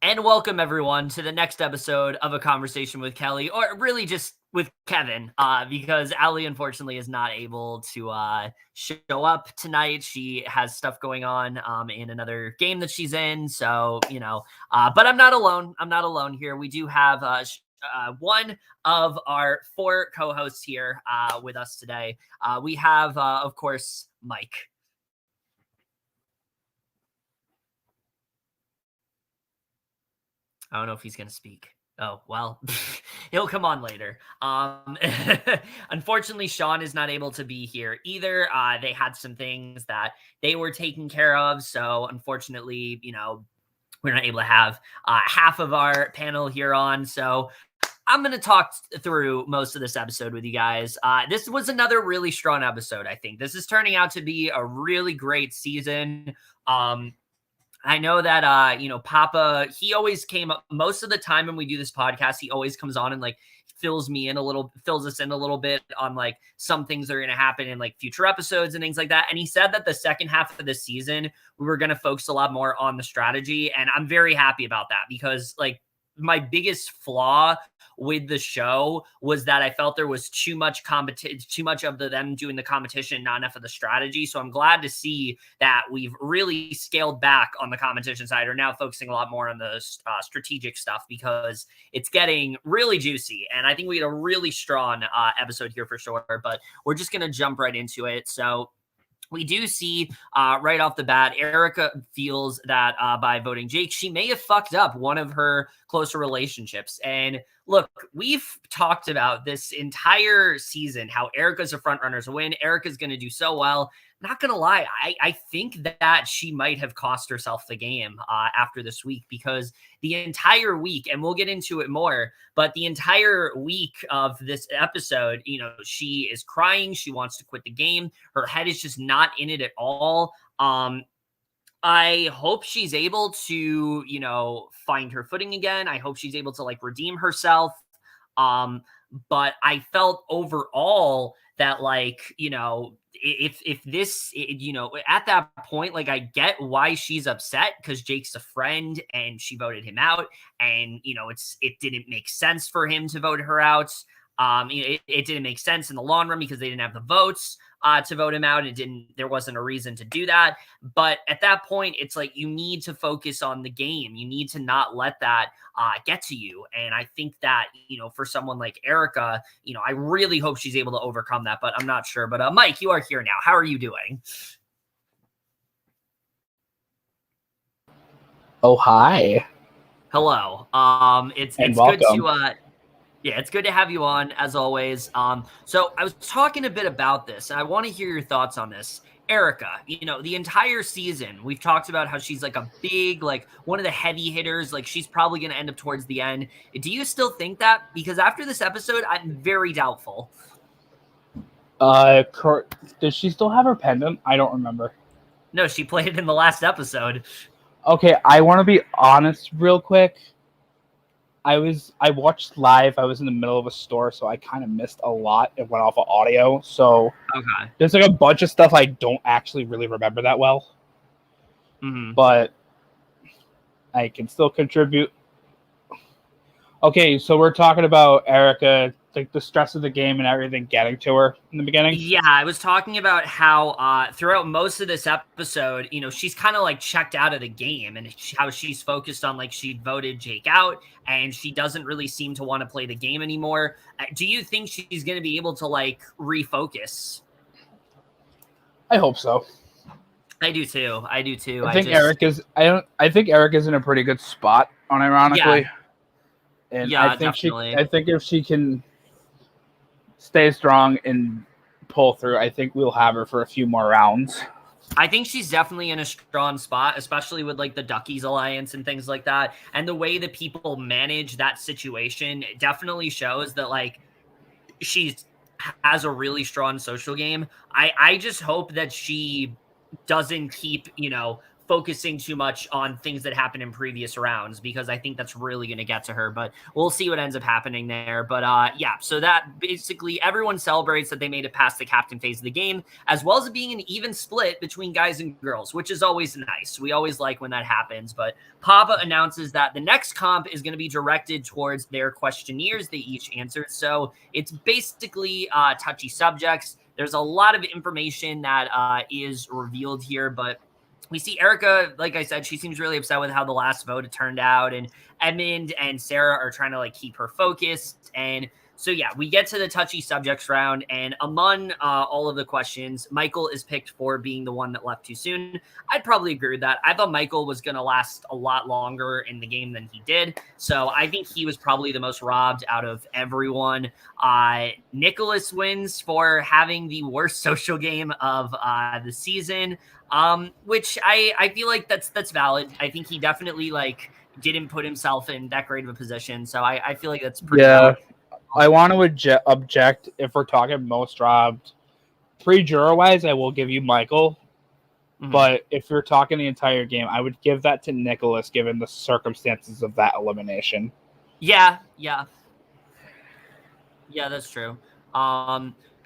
And welcome everyone to the next episode of A Conversation with Kely, or really just with Kevin, because Aly unfortunately is not able to show up tonight. She has stuff going on in another game that she's in, so but I'm not alone. I'm not alone here. We do have one of our four co-hosts here with us today. We have, of course, Mike. I don't know if he's going to speak. Oh, well, he'll come on later. Unfortunately, Sean is not able to be here either. They had some things that they were taking care of. So unfortunately, we're not able to have half of our panel here on. So I'm going to talk through most of this episode with you guys. This was another really strong episode, I think. This is turning out to be a really great season. I know that, Papa, he always came up most of the time when we do this podcast. He always comes on and fills us in a little bit on some things that are going to happen in future episodes and things like that. And he said that the second half of the season, we were going to focus a lot more on the strategy. And I'm very happy about that because my biggest flaw with the show was that I felt there was too much of them doing the competition, not enough of the strategy. So I'm glad to see that we've really scaled back on the competition side. Are now focusing a lot more on the strategic stuff because it's getting really juicy. And I think we had a really strong episode here for sure, but we're just going to jump right into it. So we do see right off the bat, Erica feels that by voting Jake, she may have fucked up one of her closer relationships. And look, we've talked about this entire season, how Erica's a front runner to win. Erica's going to do so well. Not going to lie, I think that she might have cost herself the game after this week because the entire week, and we'll get into it more, but the entire week of this episode, she is crying. She wants to quit the game. Her head is just not in it at all. I hope she's able to, find her footing again. I hope she's able to redeem herself. But I felt overall that if this, at that point, I get why she's upset because Jake's a friend and she voted him out, and it didn't make sense for him to vote her out. It didn't make sense in the long run because they didn't have the votes to vote him out. There wasn't a reason to do that. But at that point, it's you need to focus on the game. You need to not let that get to you. And I think that, for someone like Erica, I really hope she's able to overcome that, but I'm not sure. But Mike, you are here now. How are you doing? Oh, hi. Hello. It's welcome. good to yeah, it's good to have you on, as always. So I was talking a bit about this, and I want to hear your thoughts on this. Erica, the entire season, we've talked about how she's a big, one of the heavy hitters. She's probably going to end up towards the end. Do you still think that? Because after this episode, I'm very doubtful. Does she still have her pendant? I don't remember. No, she played it in the last episode. Okay, I want to be honest real quick. I watched live. I was in the middle of a store, so I kind of missed a lot. It went off of audio, so okay. There's a bunch of stuff I don't actually really remember that well. Mm-hmm. But I can still contribute. Okay, so we're talking about Erica, the stress of the game and everything getting to her in the beginning. Yeah, I was talking about how throughout most of this episode, she's kind of checked out of the game, and how she's focused on she voted Jake out, and she doesn't really seem to want to play the game anymore. Do you think she's going to be able to refocus? I hope so. I do too. I think Erica's in a pretty good spot, unironically. Yeah. And yeah, I think definitely. I think if she can stay strong and pull through, I think we'll have her for a few more rounds. I think she's definitely in a strong spot, especially with the Duckies Alliance and things like that. And the way that people manage that situation definitely shows that she has a really strong social game. I just hope that she doesn't keep, focusing too much on things that happened in previous rounds, because I think that's really going to get to her, but we'll see what ends up happening there. But yeah, so that basically everyone celebrates that they made it past the captain phase of the game, as well as it being an even split between guys and girls, which is always nice. We always like when that happens. But Papa announces that the next comp is going to be directed towards their questionnaires they each answered. So it's basically touchy subjects. There's a lot of information that is revealed here, but we see Erica, like I said, she seems really upset with how the last vote turned out, and Edmund and Sarah are trying to like keep her focused. And so, yeah, we get to the touchy subjects round, and among all of the questions, Michael is picked for being the one that left too soon. I'd probably agree with that. I thought Michael was going to last a lot longer in the game than he did, so I think he was probably the most robbed out of everyone. Nicholas wins for having the worst social game of the season, which I feel like that's valid. I think he definitely like didn't put himself in that great of a position, so I feel like that's pretty valid. I want to object if we're talking most robbed. Pre-juror wise, I will give you Michael. Mm-hmm. But if you're talking the entire game, I would give that to Nicholas, given the circumstances of that elimination. Yeah, that's true.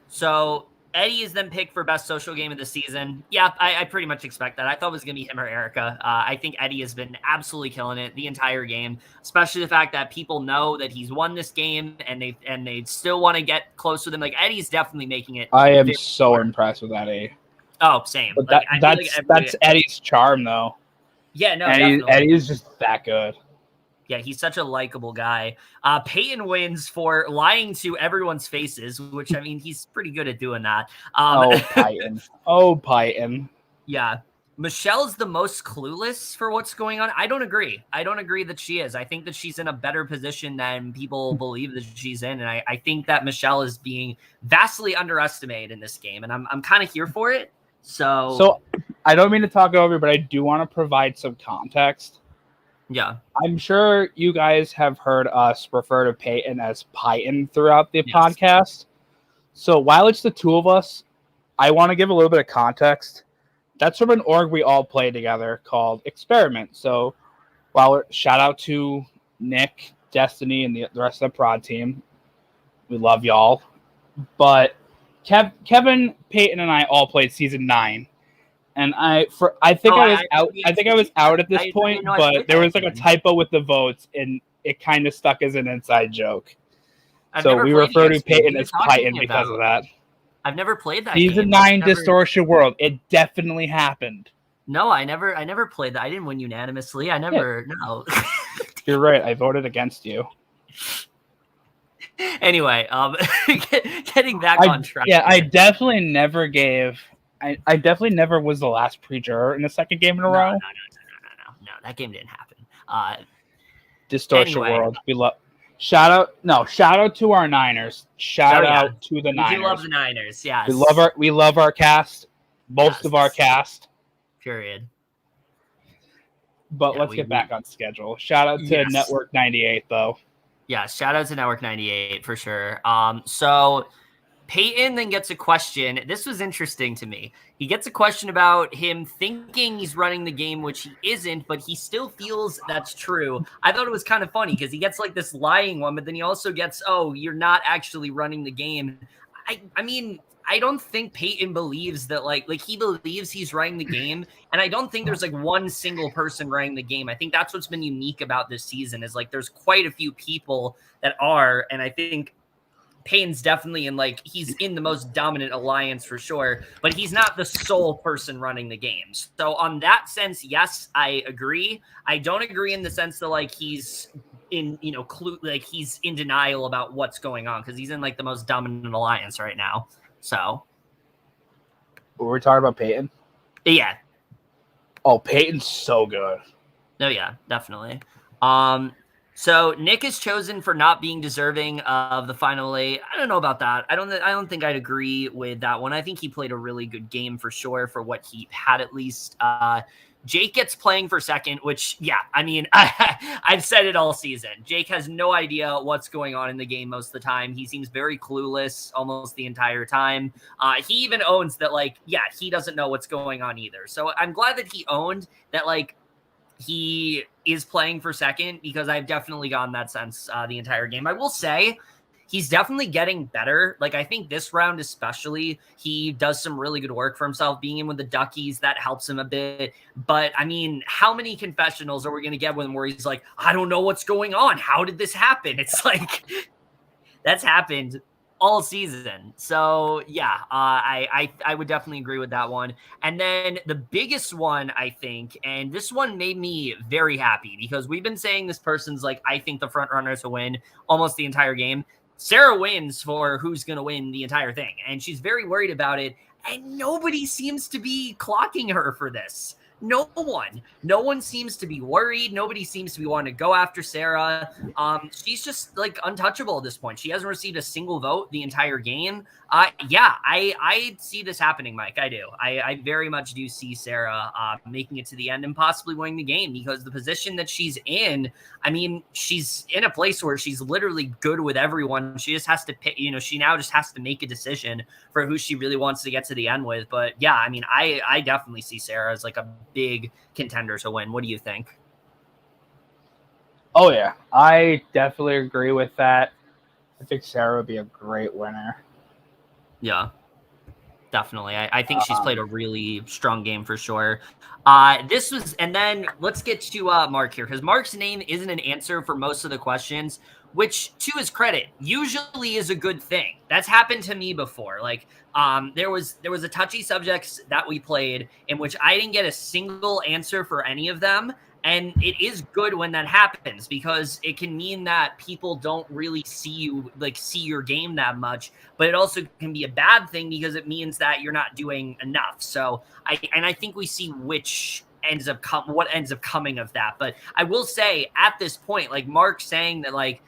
So Eddie is then picked for best social game of the season. Yeah, I pretty much expect that. I thought it was going to be him or Erica. I think Eddie has been absolutely killing it the entire game, especially the fact that people know that he's won this game and they still want to get close with him. Like, Eddie's definitely making it. I am so impressed with Eddie. Oh, same. But that's Eddie's charm, though. Yeah, no, Eddie is just that good. Yeah, he's such a likable guy. Peyton wins for lying to everyone's faces, which, I mean, he's pretty good at doing that. Peyton. Yeah. Michelle's the most clueless for what's going on. I don't agree. I don't agree that she is. I think that she's in a better position than people believe that she's in. And I think that Michelle is being vastly underestimated in this game. And I'm kind of here for it. So I don't mean to talk over, but I do want to provide some context. Yeah. I'm sure you guys have heard us refer to Peyton as Peyton throughout the podcast. So while it's the two of us, I want to give a little bit of context. That's from an org we all play together called Experiment. So shout out to Nick, Destiny, and the rest of the prod team. We love y'all. But Kevin, Peyton, and I all played season 9. And I think I was out at this point, but there was like a typo with the votes, and it kind of stuck as an inside joke. So we refer to Peyton as Peyton because of that. I've never played that. Season 9 Distortion World. It definitely happened. No, I never played that. I didn't win unanimously. I never. Yeah. No. You're right. I voted against you. Anyway, getting back on track. Yeah, I definitely never gave. I definitely never was the last pre-juror in the second game in a row. No, that game didn't happen. Distortion World. We love. Shout out to our Niners. Shout out to the Niners. We love the Niners. Yes. We love our cast. Most of our cast. Period. But let's get back on schedule. Shout out to Network 98 though. Yeah, shout out to Network 98 for sure. So Peyton then gets a question. This was interesting to me. He gets a question about him thinking he's running the game, which he isn't, but he still feels that's true. I thought it was kind of funny because he gets like this lying one, but then he also gets, oh, you're not actually running the game. I mean, I don't think Peyton believes that like he believes he's running the game. And I don't think there's like one single person running the game. I think that's what's been unique about this season is like there's quite a few people that are, and I think Payne's definitely he's in the most dominant alliance for sure, but he's not the sole person running the games. So on that sense, yes, I agree. I don't agree in the sense that like he's in, he's in denial about what's going on because he's in like the most dominant alliance right now. So were we talking about Peyton? Yeah. Oh, Peyton's so good. Oh yeah, definitely. So Nick is chosen for not being deserving of the final 8. I don't know about that. I don't think I'd agree with that one. I think he played a really good game for sure for what he had at least. Jake gets playing for second, which, yeah, I mean, I've said it all season. Jake has no idea what's going on in the game most of the time. He seems very clueless almost the entire time. He even owns that, like, yeah, he doesn't know what's going on either. So I'm glad that he owned that, like, he is playing for second, because I've definitely gotten that sense the entire game. I will say he's definitely getting better. Like, I think this round especially, he does some really good work for himself. Being in with the Duckies, that helps him a bit. But, I mean, how many confessionals are we going to get with him where he's like, I don't know what's going on. How did this happen? It's like, that's happened all season. So yeah, I would definitely agree with that one. And then the biggest one, I think, and this one made me very happy, because we've been saying this person's like, I think the front runner to win almost the entire game. Sarah wins for who's going to win the entire thing, and she's very worried about it, and nobody seems to be clocking her for this. No one seems to be worried. Nobody seems to be wanting to go after Sarah. She's just like untouchable at this point. She hasn't received a single vote the entire game. Yeah, I see this happening, Mike. I do. I very much do see Sarah making it to the end and possibly winning the game, because the position that she's in, I mean, she's in a place where she's literally good with everyone. She just has to pick, she now just has to make a decision for who she really wants to get to the end with. But yeah, I mean, I definitely see Sarah as like a big contender to win. What do you think? Oh yeah, I definitely agree with that. I think Sarah would be a great winner. Yeah, definitely. I think she's played a really strong game for sure. This was, and then let's get to Mark here, because Mark's name isn't an answer for most of the questions, which, to his credit, usually is a good thing. That's happened to me before. Like, there was a touchy subjects that we played in which I didn't get a single answer for any of them. And it is good when that happens, because it can mean that people don't really see your game that much, but it also can be a bad thing because it means that you're not doing enough. So I think we see what ends up coming of that. But I will say at this point, like Mark saying that, like,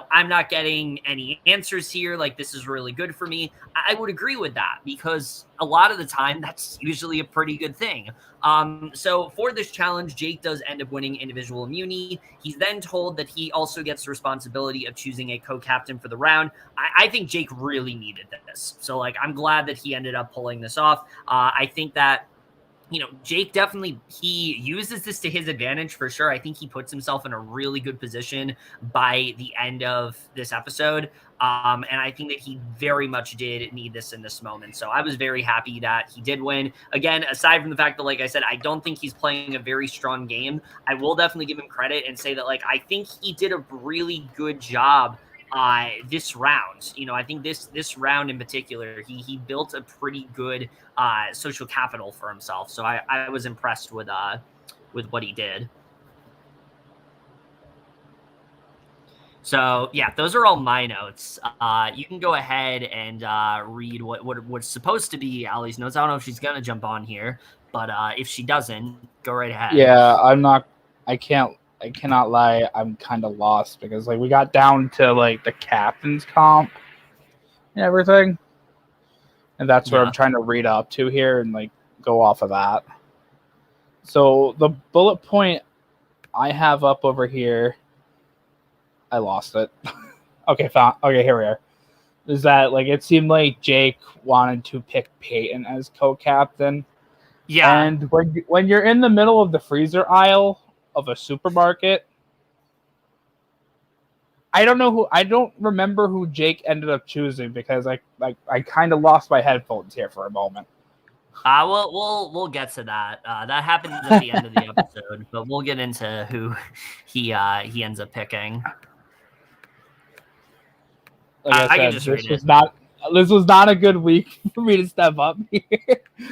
I'm not getting any answers here, like this is really good for me, I would agree with that, because a lot of the time that's usually a pretty good thing. So for this challenge, Jake does end up winning individual immunity. He's then told that he also gets the responsibility of choosing a co-captain for the round. I think Jake really needed this. So, like, I'm glad that he ended up pulling this off. I think that, Jake definitely, he uses this to his advantage for sure. I think he puts himself in a really good position by the end of this episode. And I think that he very much did need this in this moment. So I was very happy that he did win. Again, aside from the fact that, like I said, I don't think he's playing a very strong game, I will definitely give him credit and say that, like, I think he did a really good job this round. I think this round in particular, he built a pretty good social capital for himself. So I was impressed with what he did. So yeah, those are all my notes. You can go ahead and read what's supposed to be Aly's notes. I don't know if she's gonna jump on here, but if she doesn't, go right ahead. Yeah, I cannot lie, I'm kind of lost, because like we got down to like the captain's comp and everything, and that's what I'm trying to read up to here and like go off of that. So the bullet point I have up over here, I lost it. Okay, here we are. Is that, like, it seemed like Jake wanted to pick Peyton as co-captain. Yeah. And when you're in the middle of the freezer aisle of a supermarket, I don't remember who Jake ended up choosing, because I kind of lost my headphones here for a moment. We'll get to that. That happens at the end of the episode, but we'll get into who he ends up picking. Like I said, this was not a good week for me to step up here.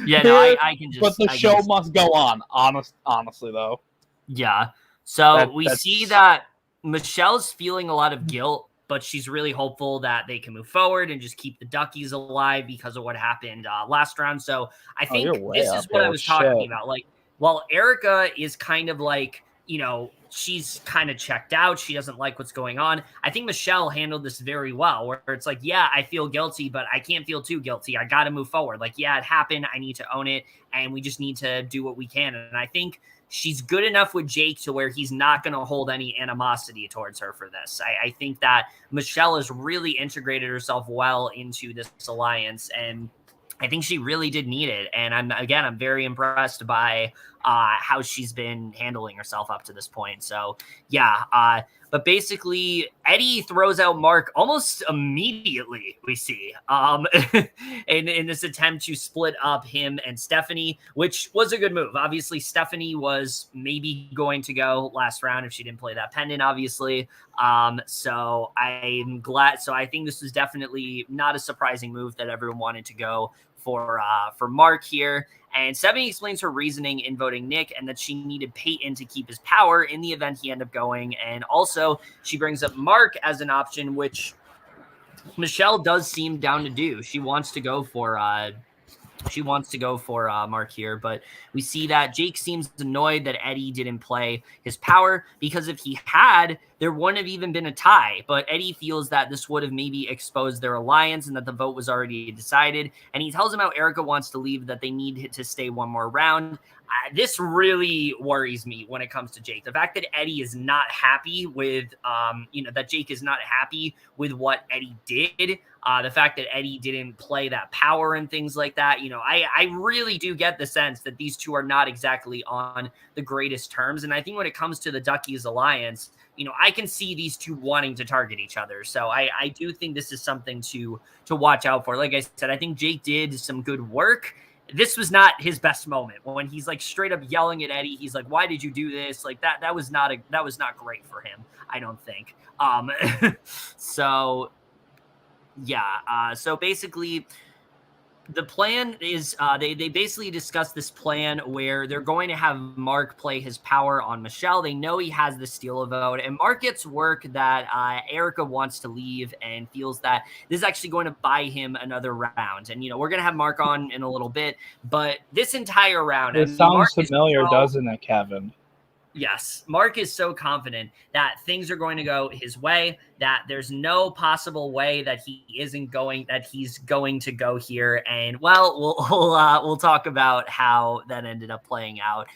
Yeah, no, I can just. But the show must go on. Honestly, though. Yeah. So we see that Michelle's feeling a lot of guilt, but she's really hopeful that they can move forward and just keep the Duckies alive because of what happened last round. So I think this is what I was talking about. Like, while Erica is kind of like, she's kind of checked out, she doesn't like what's going on, I think Michelle handled this very well, where it's like, yeah, I feel guilty, but I can't feel too guilty. I got to move forward. Like, yeah, it happened. I need to own it, and we just need to do what we can. And I think she's good enough with Jake to where he's not going to hold any animosity towards her for this. I think that Michelle has really integrated herself well into this alliance, and I think she really did need it. And I'm very impressed by how she's been handling herself up to this point. So yeah, but basically Eddie throws out Mark almost immediately, we see, in this attempt to split up him and Stephanie, which was a good move. Obviously, Stephanie was maybe going to go last round if she didn't play that pendant, obviously. So I'm glad. So I think this was definitely not a surprising move that everyone wanted to go for Mark here. And Stephanie explains her reasoning in voting Nick, and that she needed Peyton to keep his power in the event he ended up going. And also she brings up Mark as an option, which Michelle does seem down to do. She wants to go for Mark here, but we see that Jake seems annoyed that Eddie didn't play his power, because if he had, there wouldn't have even been a tie. But Eddie feels that this would have maybe exposed their alliance and that the vote was already decided. And he tells him how Erica wants to leave, that they need to stay one more round. This really worries me when it comes to Jake. The fact that Eddie is not happy with, that Jake is not happy with what Eddie did. The fact that Eddie didn't play that power and things like that, I really do get the sense that these two are not exactly on the greatest terms. And I think when it comes to the Duckies alliance, I can see these two wanting to target each other. So I do think this is something to watch out for. Like I said, I think Jake did some good work. This was not his best moment when he's like straight up yelling at Eddie. He's like, "Why did you do this?" Like that was not great for him, I don't think. So yeah. So basically, the plan is they basically discuss this plan where they're going to have Mark play his power on Michelle. They know he has the steal a vote, and Mark gets work that Erica wants to leave and feels that this is actually going to buy him another round. And we're going to have Mark on in a little bit, but this entire round, it sounds familiar, doesn't it, Kevin? Yes, Mark is so confident that things are going to go his way, that there's no possible way that he's going to go here. And well, we'll talk about how that ended up playing out.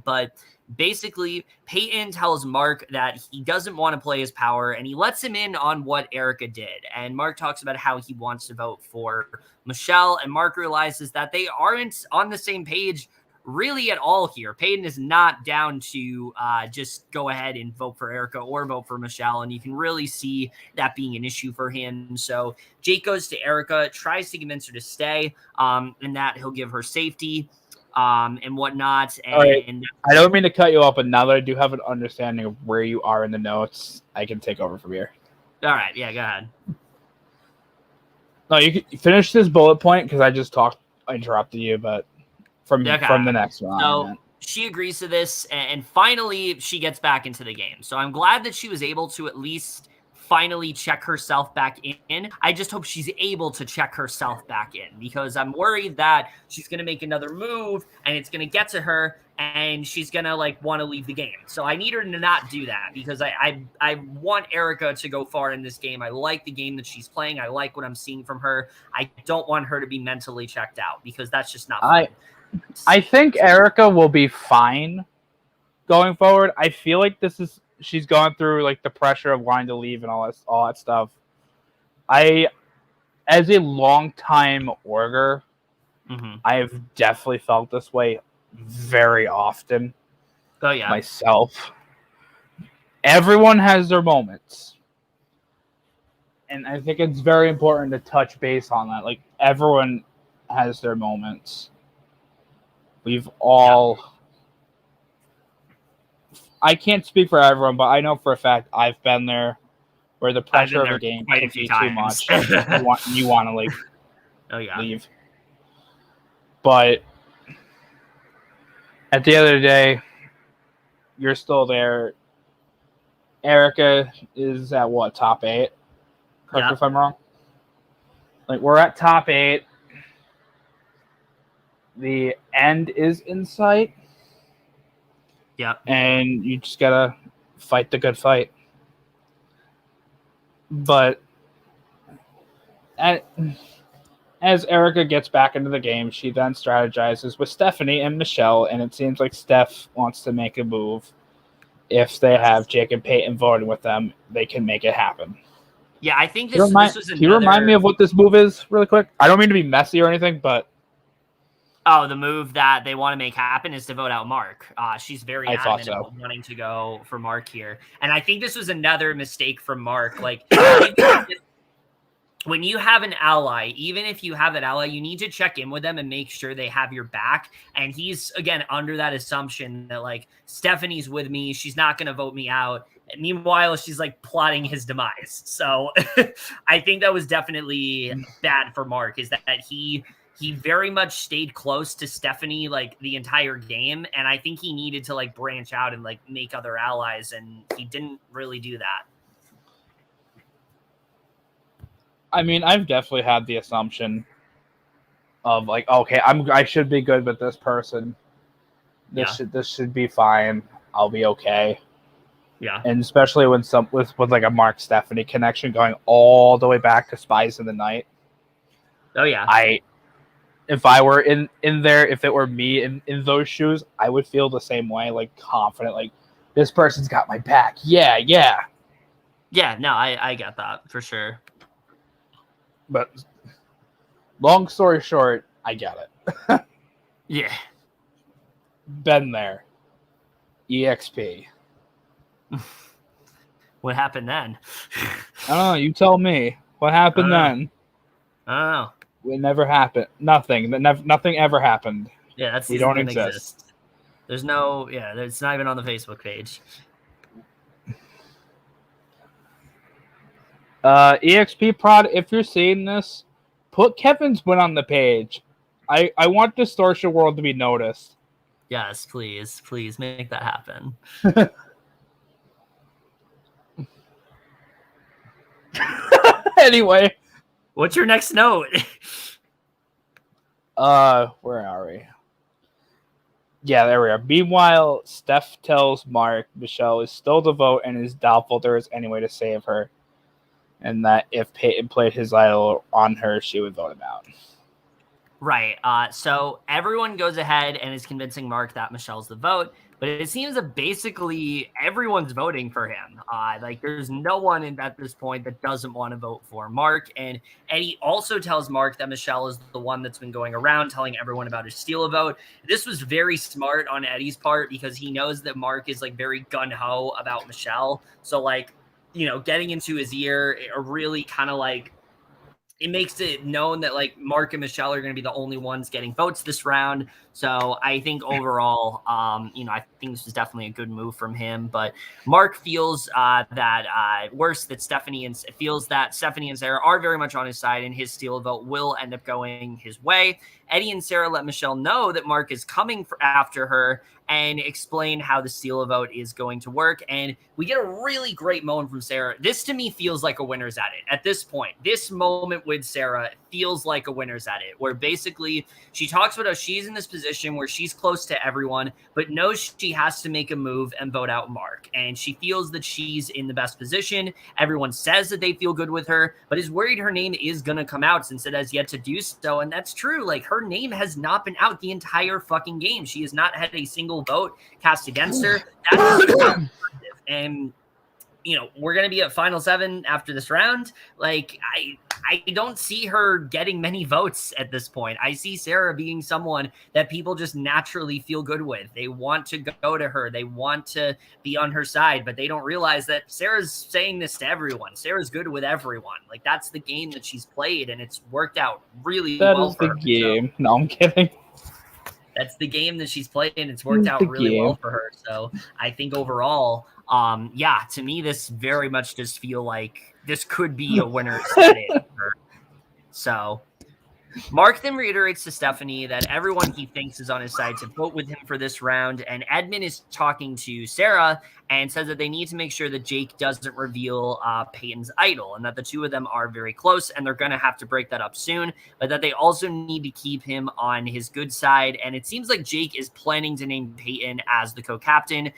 But basically, Peyton tells Mark that he doesn't want to play his power, and he lets him in on what Erica did. And Mark talks about how he wants to vote for Michelle, and Mark realizes that they aren't on the same page really at all here. Peyton is not down to just go ahead and vote for Erica or vote for Michelle, and you can really see that being an issue for him. So Jake goes to Erica, tries to convince her to stay, and that he'll give her safety and whatnot. And right. I don't mean to cut you off, but now that I do have an understanding of where you are in the notes, I can take over from here. All right, yeah, go ahead. No, you can finish this bullet point because I interrupted you, but from the next one. So she agrees to this, and finally she gets back into the game. So I'm glad that she was able to at least finally check herself back in. I just hope she's able to check herself back in, because I'm worried that she's going to make another move and it's going to get to her and she's going to want to leave the game. So I need her to not do that, because I want Erica to go far in this game. I like the game that she's playing. I like what I'm seeing from her. I don't want her to be mentally checked out, because that's just not fun. I think Erica will be fine going forward. I feel like she's going through the pressure of wanting to leave and all that stuff. As a long-time orger, I have definitely felt this way very often. Oh yeah, myself. Everyone has their moments, and I think it's very important to touch base on that. Everyone has their moments. We've all... Yeah. I can't speak for everyone, but I know for a fact I've been there, where the pressure of a game can be too much. you want to leave. But at the end of the day, you're still there. Erica is at top 8? Correct me if I'm wrong. We're at top 8. The end is in sight. Yeah. And you just gotta fight the good fight. But As Erica gets back into the game, she then strategizes with Stephanie and Michelle, and it seems like Steph wants to make a move. If they have Jake and Peyton voting with them, they can make it happen. Yeah, I think this was another... Can you remind me of what this move is really quick? I don't mean to be messy or anything, but... Oh, the move that they want to make happen is to vote out Mark. She's very adamant about wanting to go for Mark here. And I think this was another mistake from Mark. Like, when you have an ally, even if you have an ally, you need to check in with them and make sure they have your back. And he's, again, under that assumption that, like, Stephanie's with me. She's not going to vote me out. And meanwhile, she's, like, plotting his demise. So I think that was definitely bad for Mark, is that he very much stayed close to Stephanie, like, the entire game. And I think he needed to, like, branch out and, like, make other allies. And he didn't really do that. I mean, I've definitely had the assumption of, like, okay, I should be good with this person. This should be fine. I'll be okay. Yeah. And especially when with like a Mark Stephanie connection going all the way back to Spies in the Night. Oh yeah. If I were in there, if it were me in those shoes, I would feel the same way, like confident, like this person's got my back. Yeah. Yeah, no, I get that for sure. But long story short, I get it. Yeah. Been there. EXP. What happened then? I don't know. You tell me. What happened then? I don't know. It never happened. Nothing. Nothing ever happened. Yeah, that's we don't exist. There's no. Yeah, it's not even on the Facebook page. EXP prod, if you're seeing this, put Kevin's win on the page. I want Distortion World to be noticed. Yes, please make that happen. Anyway, what's your next note? Where are we? Yeah, there we are. Meanwhile, Steph tells Mark Michelle is still to vote and is doubtful there is any way to save her, and that if Peyton played his idol on her, she would vote him out. Right. So everyone goes ahead and is convincing Mark that Michelle's the vote, but it seems that basically everyone's voting for him. Like there's no one at this point that doesn't want to vote for Mark. And Eddie also tells Mark that Michelle is the one that's been going around telling everyone about his steal a vote. This was very smart on Eddie's part because he knows that Mark is like very gung-ho about Michelle. So like, you know, getting into his ear really kind of like, it makes it known that like Mark and Michelle are going to be the only ones getting votes this round. So I think overall, I think this is definitely a good move from him. But Mark feels worse that Stephanie and Sarah are very much on his side, and his steal vote will end up going his way. Eddie and Sarah let Michelle know that Mark is coming after her and explain how the steal vote is going to work. And we get a really great moment from Sarah. This to me feels like a winner's at it. At this point, this moment with Sarah feels like a winner's at it, where basically she talks about how she's in this position where she's close to everyone, but knows she has to make a move and vote out Mark. And she feels that she's in the best position. Everyone says that they feel good with her, but is worried her name is going to come out since it has yet to do so. And that's true. Like her name has not been out the entire fucking game. She has not had a single vote cast against her. That is impressive. And we're going to be at Final 7 after this round. Like, I don't see her getting many votes at this point. I see Sarah being someone that people just naturally feel good with. They want to go to her. They want to be on her side, but they don't realize that Sarah's saying this to everyone. Sarah's good with everyone. Like, that's the game that she's played, and it's worked out really well for her. That is the game. So, no, I'm kidding. That's the game that she's played, and it's worked out really well for her. So I think overall, to me, this very much just feel like this could be a winner. So Mark then reiterates to Stephanie that everyone he thinks is on his side to vote with him for this round. And Edmund is talking to Sarah and says that they need to make sure that Jake doesn't reveal Peyton's idol, and that the two of them are very close and they're going to have to break that up soon, but that they also need to keep him on his good side. And it seems like Jake is planning to name Peyton as the co-captain.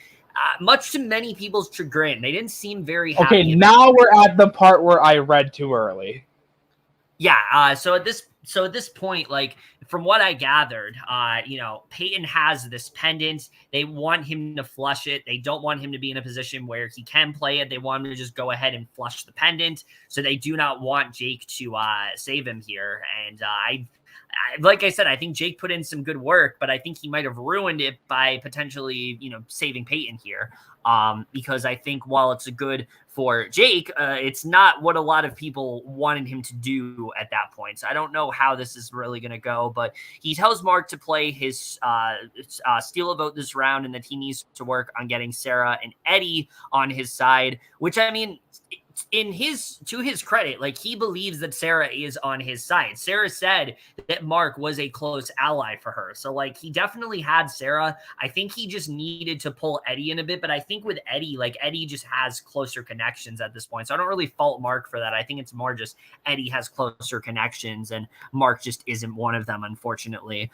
Much to many people's chagrin. They didn't seem very happy. Okay, now we're at the part where I read too early. Yeah, so at this so at this point, like from what I gathered, Peyton has this pendant. They want him to flush it. They don't want him to be in a position where he can play it. They want him to just go ahead and flush the pendant. So they do not want Jake to save him here. And like I said, I think Jake put in some good work, but I think he might have ruined it by potentially, saving Peyton here. Because I think while it's a good for Jake, it's not what a lot of people wanted him to do at that point. So I don't know how this is really going to go, but he tells Mark to play his steal a vote this round and that he needs to work on getting Sarah and Eddie on his side, which I mean, to his credit, like he believes that Sarah is on his side. Sarah said that Mark was a close ally for her. So like he definitely had Sarah. I think he just needed to pull Eddie in a bit, but I think with Eddie, like Eddie just has closer connections at this point. So I don't really fault Mark for that. I think it's more just Eddie has closer connections and Mark just isn't one of them, unfortunately.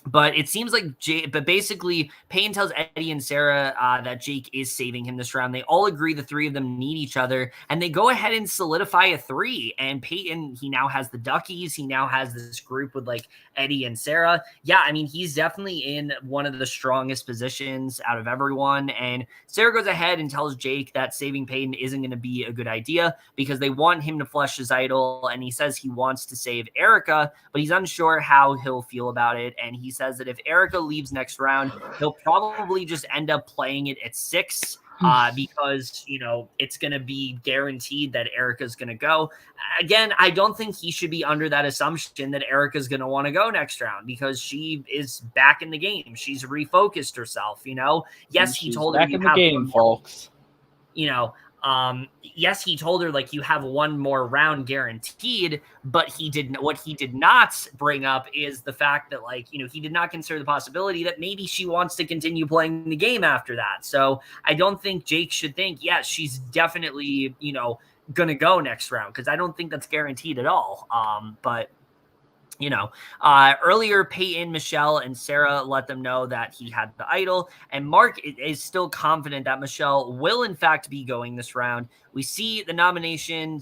But it seems like but basically Payne tells Eddie and Sarah that Jake is saving him this round. They all agree the three of them need each other, and they go ahead and solidify a 3. And Peyton, he now has the Duckies. He now has this group with like Eddie and Sarah. Yeah, I mean, he's definitely in one of the strongest positions out of everyone. And Sarah goes ahead and tells Jake that saving Peyton isn't going to be a good idea because they want him to flush his idol. And he says he wants to save Erica, but he's unsure how he'll feel about it. And he says that if Erica leaves next round, he'll probably just end up playing it at 6 because, it's going to be guaranteed that Erica's going to go. Again, I don't think he should be under that assumption that Erica's going to want to go next round because she is back in the game. She's refocused herself, Yes, he told her back in the game, folks. Yes, he told her like you have one more round guaranteed, but what he did not bring up is the fact that like, he did not consider the possibility that maybe she wants to continue playing the game after that. So I don't think Jake should think, yes, she's definitely, going to go next round because I don't think that's guaranteed at all. But earlier Peyton, Michelle, and Sarah let them know that he had the idol, and Mark is still confident that Michelle will in fact be going this round. We see the elimination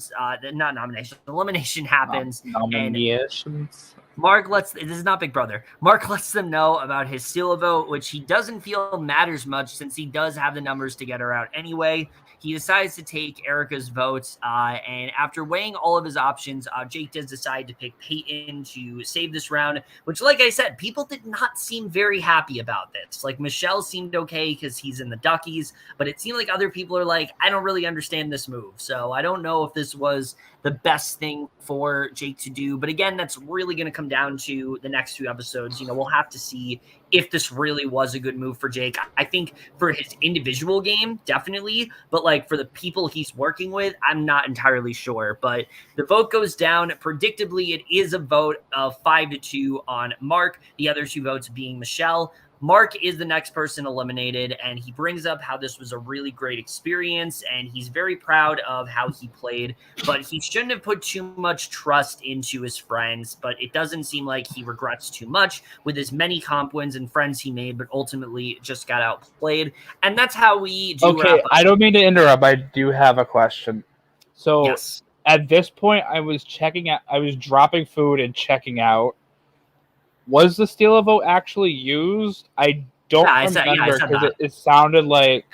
happens. Nominations. This is not Big Brother. Mark lets them know about his steal a vote, which he doesn't feel matters much since he does have the numbers to get her out anyway. He decides to take Erica's votes, and after weighing all of his options, Jake does decide to pick Peyton to save this round, which, like I said, people did not seem very happy about this. Like, Michelle seemed okay because he's in the Duckies, but it seemed like other people are like, I don't really understand this move. So I don't know if this was the best thing for Jake to do. But again, that's really going to come down to the next 2 episodes. We'll have to see if this really was a good move for Jake. I think for his individual game, definitely. But like for the people he's working with, I'm not entirely sure. But the vote goes down. Predictably, it is a vote of 5-2 on Mark. The other 2 votes being Michelle. Mark is the next person eliminated, and he brings up how this was a really great experience, and he's very proud of how he played, but he shouldn't have put too much trust into his friends, but it doesn't seem like he regrets too much with as many comp wins and friends he made, but ultimately just got outplayed, and that's how we do wrap up. I don't mean to interrupt. I do have a question. So yes. At this point, I was dropping food and checking out. Was the steal a vote actually used? I don't remember because it sounded like.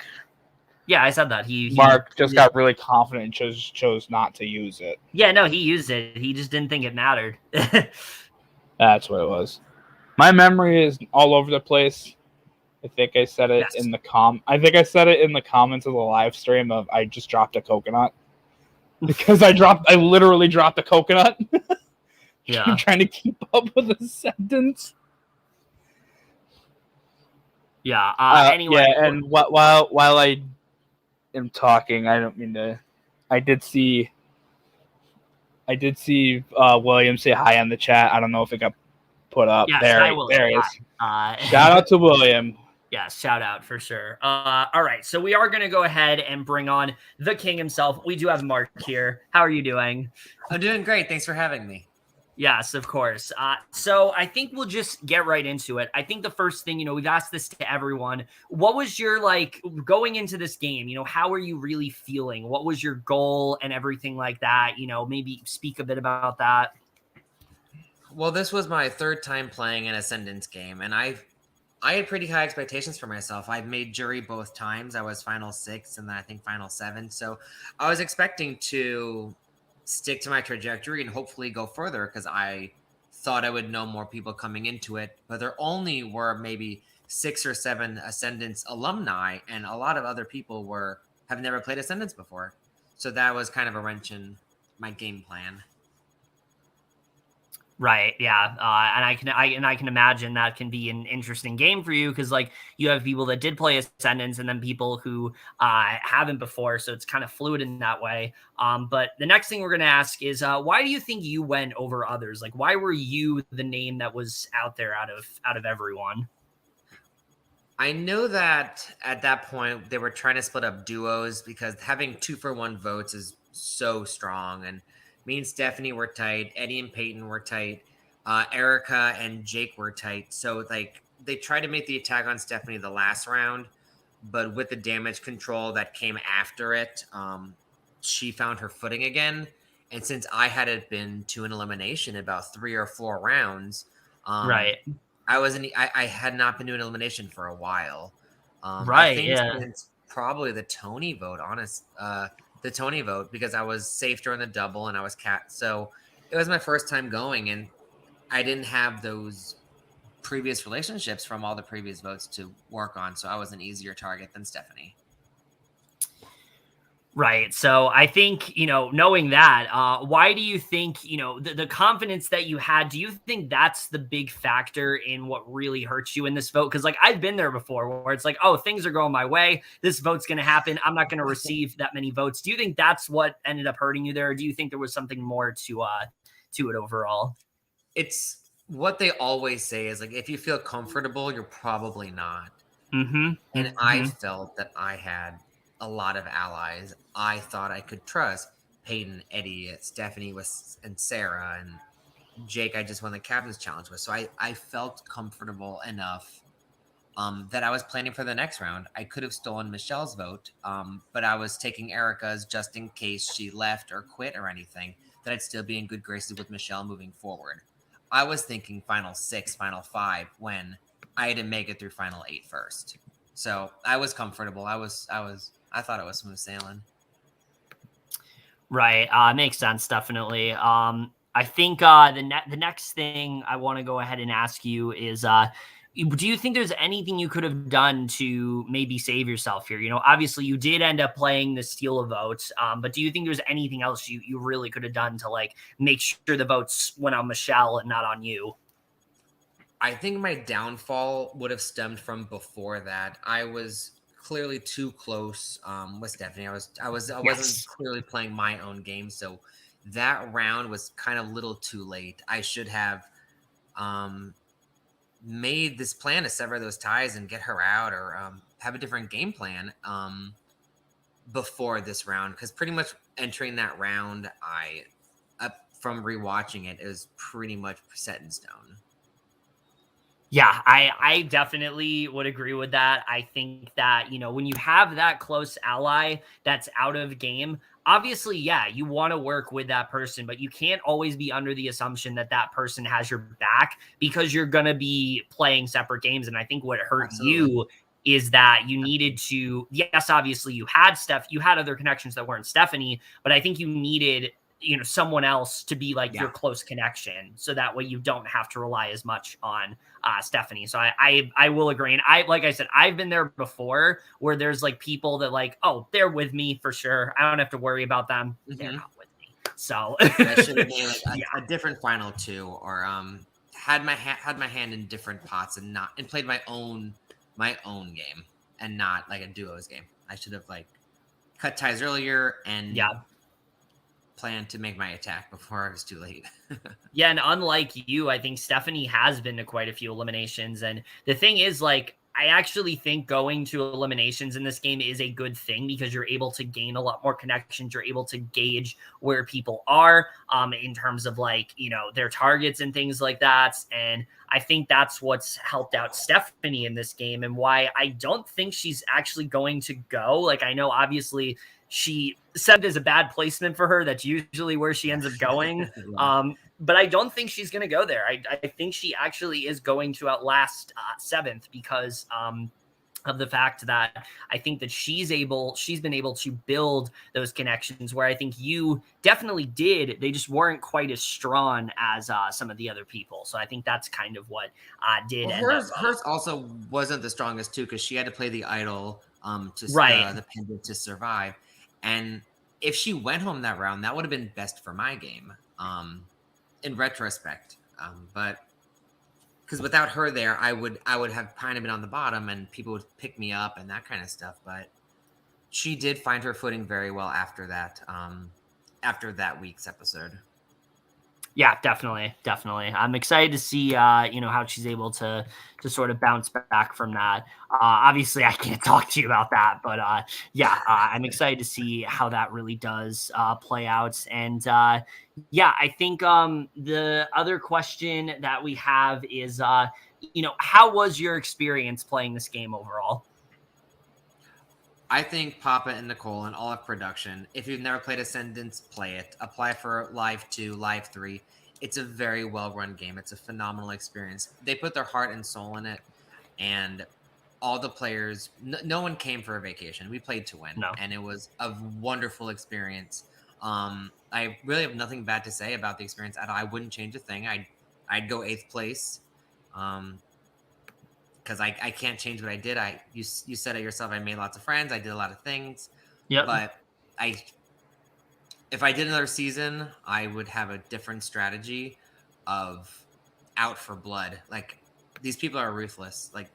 Yeah, I said that. Mark just got really confident and chose not to use it. Yeah, no, he used it. He just didn't think it mattered. That's what it was. My memory is all over the place. I think I said it in the comments of the live stream of I just dropped a coconut because I literally dropped a coconut. Yeah, I'm trying to keep up with the sentence. Yeah. Anyway, yeah, and while I am talking, I don't mean to. I did see William say hi on the chat. I don't know if it got put up. Yes, there he is. Shout out to William. Yeah, shout out for sure. All right, so we are going to go ahead and bring on the king himself. We do have Mark here. How are you doing? I'm doing great. Thanks for having me. Yes, of course. So I think we'll just get right into it. I think the first thing, we've asked this to everyone. What was your, going into this game, how are you really feeling? What was your goal and everything like that? Maybe speak a bit about that. Well, this was my third time playing an Ascendance game, and I had pretty high expectations for myself. I made jury both times. I was final 6 and then I think final 7. So I was expecting to stick to my trajectory and hopefully go further because I thought I would know more people coming into it. But there only were maybe 6 or 7 Ascendance alumni, and a lot of other people have never played Ascendance before. So that was kind of a wrench in my game plan. Right. Yeah. And I can imagine that can be an interesting game for you because like you have people that did play Ascendance and then people who haven't before. So it's kind of fluid in that way. But the next thing we're going to ask is why do you think you went over others? Like, why were you the name that was out there out of everyone? I know that at that point they were trying to split up duos because having 2-for-1 votes is so strong. And me and Stephanie were tight. Eddie and Peyton were tight. Erica and Jake were tight. So like they tried to make the attack on Stephanie the last round, but with the damage control that came after it, she found her footing again. And since I had been to an elimination about 3 or 4 rounds, Right. I had not been doing elimination for a while. Right. I think Yeah. since probably the Tony vote, the Tony vote, because I was safe during the double and I was cat. So it was my first time going, and I didn't have those previous relationships from all the previous votes to work on. So I was an easier target than Stephanie. Right. So I think, knowing that, why do you think, the confidence that you had, do you think that's the big factor in what really hurts you in this vote? Because like I've been there before where it's like, oh, things are going my way. This vote's going to happen. I'm not going to receive that many votes. Do you think that's what ended up hurting you there? Or do you think there was something more to it overall? It's what they always say is like, if you feel comfortable, you're probably not. Mm-hmm. And I felt that I had a lot of allies I thought I could trust. Peyton, Eddie, Stephanie and Sarah, and Jake I just won the Captain's Challenge with. So I felt comfortable enough that I was planning for the next round. I could have stolen Michelle's vote, but I was taking Erica's just in case she left or quit or anything, that I'd still be in good graces with Michelle moving forward. I was thinking final 6, final 5 when I had to make it through final 8 first. So I was comfortable. I thought it was smooth sailing. Right. Makes sense. Definitely. I think the next thing I want to go ahead and ask you is, do you think there's anything you could have done to maybe save yourself here? Obviously you did end up playing the steal of votes, but do you think there's anything else you really could have done to like make sure the votes went on Michelle and not on you? I think my downfall would have stemmed from before that. I was clearly too close with Stephanie. I wasn't clearly playing my own game, so that round was kind of a little too late. I should have made this plan to sever those ties and get her out, or have a different game plan before this round, because pretty much entering that round, from rewatching it was pretty much set in stone. Yeah, I definitely would agree with that. I think that, when you have that close ally that's out of game, obviously, yeah, you want to work with that person, but you can't always be under the assumption that that person has your back because you're going to be playing separate games. And I think what hurt you is that you needed to, yes, obviously you had other connections that weren't Stephanie, but I think you needed someone else to be like your close connection. So that way you don't have to rely as much on Stephanie. So I will agree. And like I said, I've been there before where there's like people that like, oh, they're with me for sure. I don't have to worry about them. Mm-hmm. They're not with me. So I should have made like a different final 2, or had my hand in different pots and played my own game and not like a duos game. I should have like cut ties earlier and plan to make my attack before it was too late. Yeah, and unlike you, I think Stephanie has been to quite a few eliminations. And the thing is, like, I actually think going to eliminations in this game is a good thing because you're able to gain a lot more connections. You're able to gauge where people are in terms of like, their targets and things like that. And I think that's what's helped out Stephanie in this game and why I don't think she's actually going to go. Like, I know obviously she said there's a bad placement for her. That's usually where she ends up going. but I don't think she's going to go there. I think she actually is going to outlast 7th because of the fact that I think that she's been able to build those connections where I think you definitely did. They just weren't quite as strong as some of the other people. So I think that's kind of what did end up. Hers also wasn't the strongest too, because she had to play the idol to Right. the pendant to survive. And if she went home that round, that would have been best for my game in retrospect. But because without her there, I would have kind of been on the bottom, and people would pick me up and that kind of stuff. But she did find her footing very well after that week's episode. Yeah, definitely. I'm excited to see, how she's able to sort of bounce back from that. Obviously, I can't talk to you about that, but I'm excited to see how that really does play out. And I think the other question that we have is, how was your experience playing this game overall? I think Papa and Nicole and all of production, if you've never played Ascendance, play it. Apply for Live 2, Live 3. It's a very well-run game. It's a phenomenal experience. They put their heart and soul in it, and all the players, no one came for a vacation. We played to win, and it was a wonderful experience. I really have nothing bad to say about the experience at all. I wouldn't change a thing. I'd go 8th place. Because I can't change what I did. You said it yourself. I made lots of friends. I did a lot of things. Yeah. But if I did another season, I would have a different strategy of out for blood. Like, these people are ruthless. Like,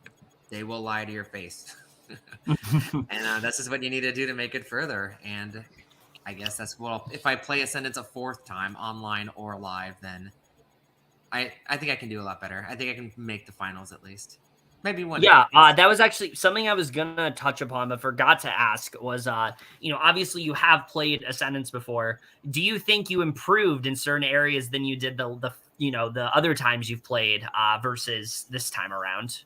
they will lie to your face. And that's just what you need to do to make it further. And I guess that's if I play Ascendance a 4th time, online or live, then I think I can do a lot better. I think I can make the finals at least. Maybe one. Yeah, that was actually something I was gonna touch upon, but forgot to ask was, obviously you have played Ascendance before. Do you think you improved in certain areas than you did the other times you've played versus this time around?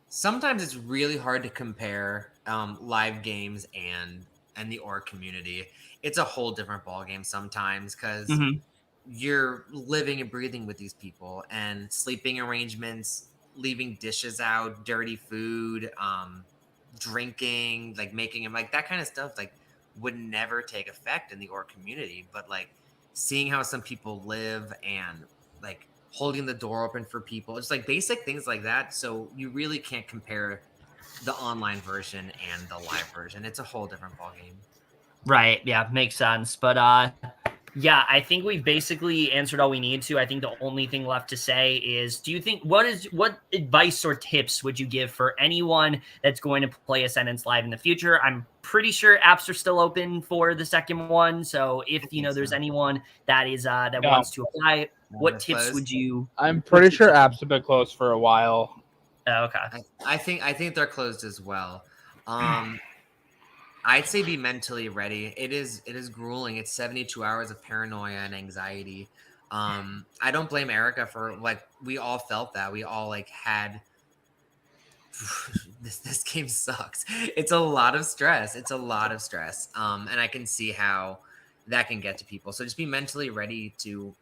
Sometimes it's really hard to compare live games and the org community. It's a whole different ballgame sometimes because you're living and breathing with these people, and sleeping arrangements, leaving dishes out, dirty food, drinking, like making them, like that kind of stuff, like would never take effect in the org community. But like seeing how some people live and like holding the door open for people, just like basic things like that. So you really can't compare the online version and the live version. It's a whole different ballgame. Right. Yeah, makes sense. But yeah, I think we've basically answered all we need to. I think the only thing left to say is, do you think what advice or tips would you give for anyone that's going to play Ascendance Live in the future? I'm pretty sure apps are still open for the second one. So if there's anyone that is that wants to apply, what tips would you? I'm pretty sure apps have been closed for a while. Oh, okay. I think they're closed as well. I'd say be mentally ready. It is grueling. It's 72 hours of paranoia and anxiety. I don't blame Erica for, like, we all felt that. We all like had this game sucks. It's a lot of stress. And I can see how that can get to people. So just be mentally ready to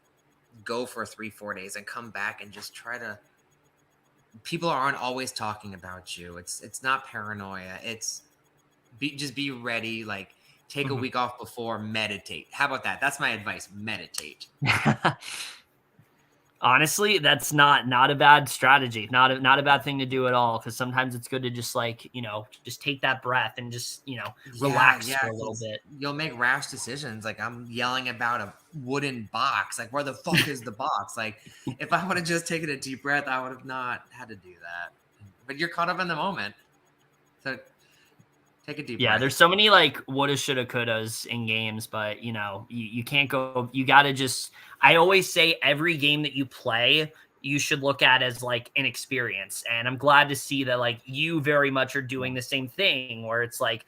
go for 3-4 days and come back and just try to. People aren't always talking about you. It's not paranoia. It's just be ready. Like, take a week off before, meditate. How about that? That's my advice. Meditate. Honestly, that's not a bad strategy. Not a bad thing to do at all. Because sometimes it's good to just just take that breath and just relax for a little bit. You'll make rash decisions. Like, I'm yelling about a wooden box. Like, where the fuck is the box? Like, if I would have just taken a deep breath, I would have not had to do that. But you're caught up in the moment. So take a deep breath. Yeah, there's so many like woulda, shoulda, couldas in games, but you can't go. You got to just. I always say every game that you play, you should look at as like an experience, and I'm glad to see that like you very much are doing the same thing, where it's like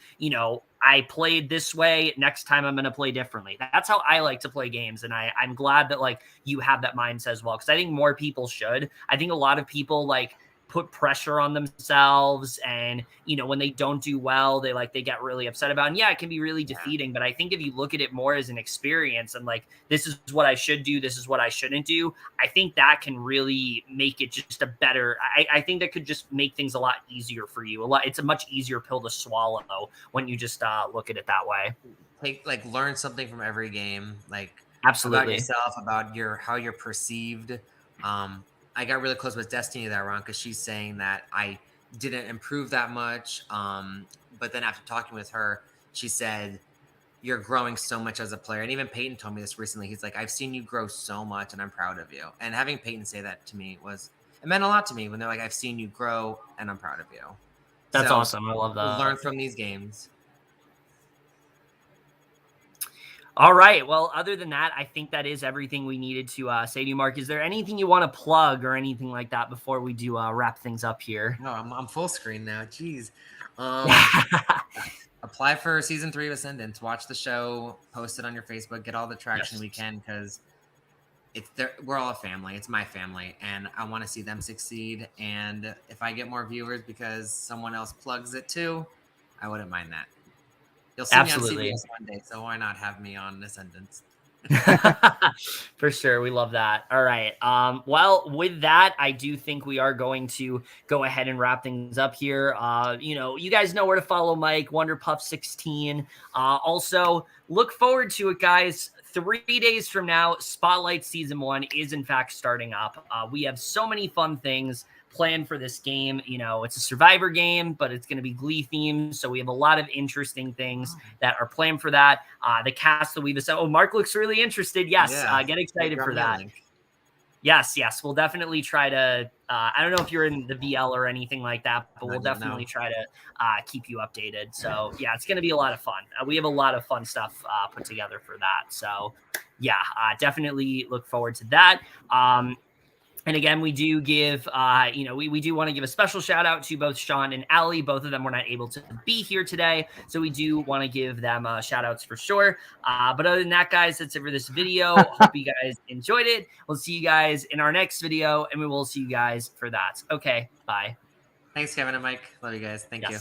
I played this way. Next time I'm going to play differently. That's how I like to play games, and I'm glad that like you have that mindset as well, because I think more people should. I think a lot of people like put pressure on themselves, and when they don't do well, they get really upset about it. And yeah, it can be really defeating, but I think if you look at it more as an experience and like, this is what I should do, this is what I shouldn't do, I think that can really make it just a better, I think that could just make things a lot easier for you. It's a much easier pill to swallow when you just look at it that way. Learn something from every game, Absolutely. about yourself, about how you're perceived. I got really close with Destiny that round because she's saying that I didn't improve that much. But then after talking with her, she said, you're growing so much as a player. And even Peyton told me this recently. He's like, I've seen you grow so much and I'm proud of you. And having Peyton say that to me it meant a lot to me when they're like, I've seen you grow and I'm proud of you. That's awesome. I love that. Learn from these games. All right. Well, other than that, I think that is everything we needed to say to you, Mark. Is there anything you want to plug or anything like that before we do wrap things up here? No, I'm full screen now. Jeez. Apply for season 3 of Ascendance. Watch the show. Post it on your Facebook. Get all the traction we can because we're all a family. It's my family, and I want to see them succeed. And if I get more viewers because someone else plugs it too, I wouldn't mind that. You'll see me on CBS one day, so why not have me on Ascendance? For sure. We love that. All right. Well, with that, I do think we are going to go ahead and wrap things up here. You guys know where to follow Mike, WonderPuff16. Also, look forward to it, guys. 3 days from now, Spotlight Season 1 is in fact starting up. We have so many fun things planned for this game. It's a Survivor game, but it's going to be Glee themed. So we have a lot of interesting things that are planned for that. The cast that we've assembled. Oh, Mark looks really interested. Yes. Get excited for that. Yes. We'll definitely try to, I don't know if you're in the VL or anything like that, but we'll definitely try to keep you updated. So yeah, it's going to be a lot of fun. We have a lot of fun stuff put together for that. So yeah, definitely look forward to that. And again, we do give, we do want to give a special shout out to both Sean and Aly. Both of them were not able to be here today. So we do want to give them shout outs for sure. But other than that, guys, that's it for this video. Hope you guys enjoyed it. We'll see you guys in our next video, and we will see you guys for that. Okay, bye. Thanks, Kevin and Mike. Love you guys. Thank you.